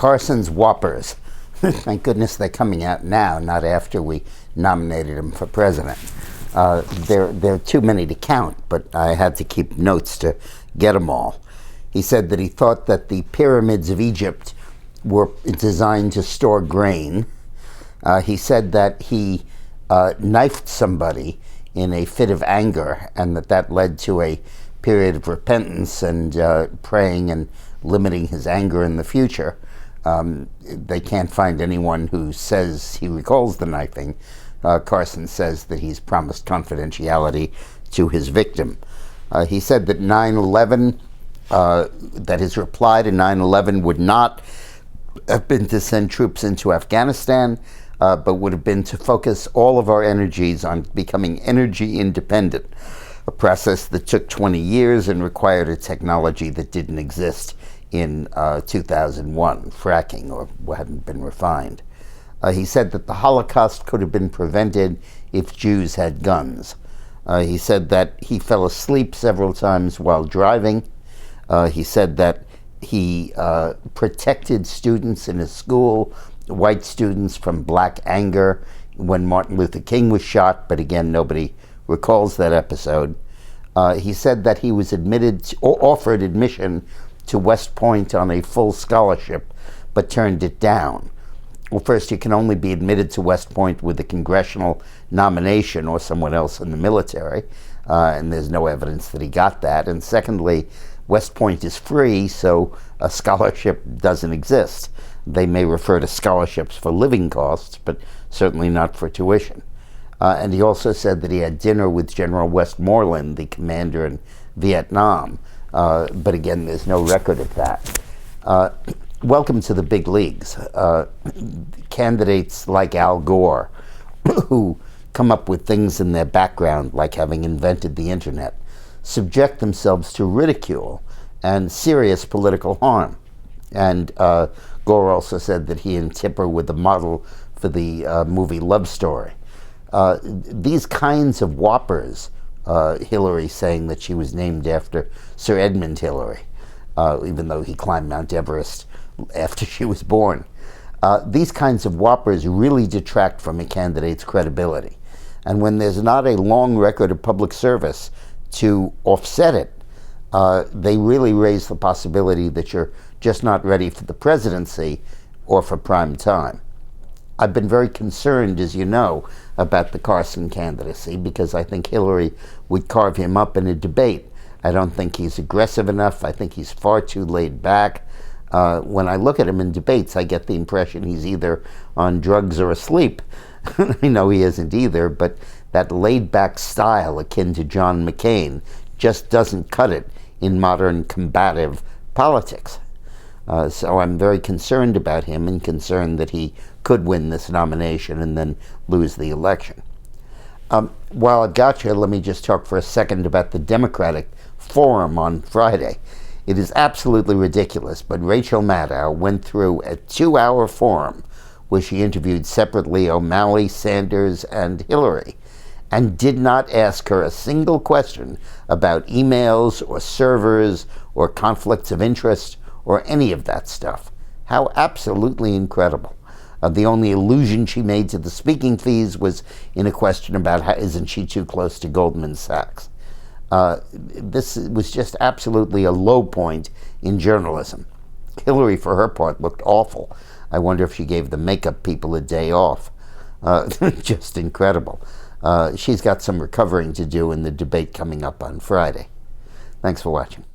Carson's Whoppers. Thank goodness they're coming out now, not after we nominated him for president. There are too many to count, but I had to keep notes to get them all. He said that he thought that the pyramids of Egypt were designed to store grain. He said that he knifed somebody in a fit of anger, and that led to a period of repentance and praying and limiting his anger in the future. They can't find anyone who says he recalls the knifing. Carson says that he's promised confidentiality to his victim. He said that 9/11, that his reply to 9/11 would not have been to send troops into Afghanistan, but would have been to focus all of our energies on becoming energy independent, a process that took 20 years and required a technology that didn't exist in 2001, fracking, or hadn't been refined. He said that the Holocaust could have been prevented if Jews had guns. He said that he fell asleep several times while driving. He said that he protected students in his school, white students, from black anger when Martin Luther King was shot, but again, nobody recalls that episode. He said that he was offered admission to West Point on a full scholarship, but turned it down. Well, first, you can only be admitted to West Point with a congressional nomination or someone else in the military, and there's no evidence that he got that. And secondly, West Point is free, so a scholarship doesn't exist. They may refer to scholarships for living costs, but certainly not for tuition. And he also said that he had dinner with General Westmoreland, the commander in Vietnam, but again, there's no record of that. Welcome to the big leagues. Candidates like Al Gore, who come up with things in their background, like having invented the internet, subject themselves to ridicule and serious political harm. And Gore also said that he and Tipper were the model for the movie Love Story. These kinds of whoppers, Hillary saying that she was named after Sir Edmund Hillary, even though he climbed Mount Everest after she was born. These kinds of whoppers really detract from a candidate's credibility. And when there's not a long record of public service to offset it, they really raise the possibility that you're just not ready for the presidency or for prime time. I've been very concerned, as you know, about the Carson candidacy because I think Hillary would carve him up in a debate. I don't think he's aggressive enough. I think he's far too laid back. When I look at him in debates, I get the impression he's either on drugs or asleep. I know he isn't either, but that laid-back style akin to John McCain just doesn't cut it in modern combative politics. So I'm very concerned about him and concerned that he could win this nomination and then lose the election. While I've got you, let me just talk for a second about the Democratic Forum on Friday. It is absolutely ridiculous, but Rachel Maddow went through a 2-hour forum where she interviewed separately O'Malley, Sanders, and Hillary, and did not ask her a single question about emails or servers or conflicts of interest or any of that stuff. How absolutely incredible. The only allusion she made to the speaking fees was in a question about isn't she too close to Goldman Sachs. This was just absolutely a low point in journalism. Hillary, for her part, looked awful. I wonder if she gave the makeup people a day off. Just incredible. She's got some recovering to do in the debate coming up on Friday. Thanks for watching.